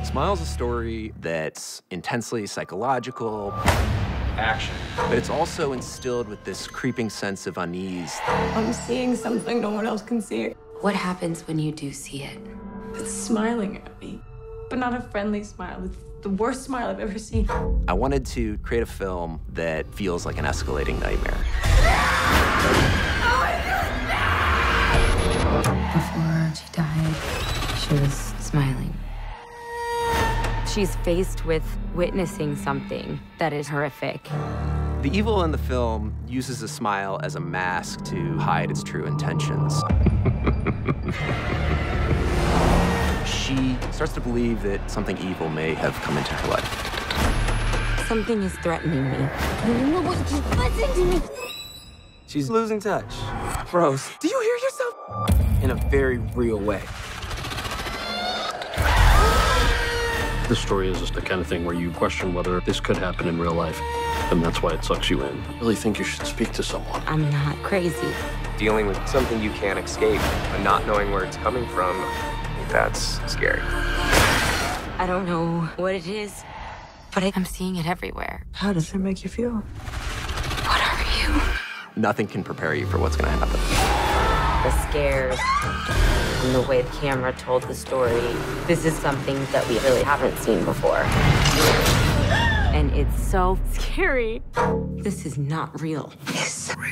Smile's a story that's intensely psychological. Action. But it's also instilled with this creeping sense of unease. I'm seeing something no one else can see. What happens when you do see it? It's smiling at me, but not a friendly smile. It's the worst smile I've ever seen. I wanted to create a film that feels like an escalating nightmare. Before she died, she was smiling. She's faced with witnessing something that is horrific. The evil in the film uses a smile as a mask to hide its true intentions. She starts to believe that something evil may have come into her life. Something is threatening me. No one can listen to me. She's losing touch. Rose, do you hear yourself? In a very real way. This story is just the kind of thing where you question whether this could happen in real life, and that's why it sucks you in. I really think you should speak to someone. I'm not crazy. Dealing with something you can't escape and not knowing where it's coming from, that's scary. I don't know what it is, but I'm seeing it everywhere. How does it make you feel? What are you? Nothing can prepare you for what's going to happen. The scares and the way the camera told the story. This is something that we really haven't seen before. And it's so scary. This is not real. It's real.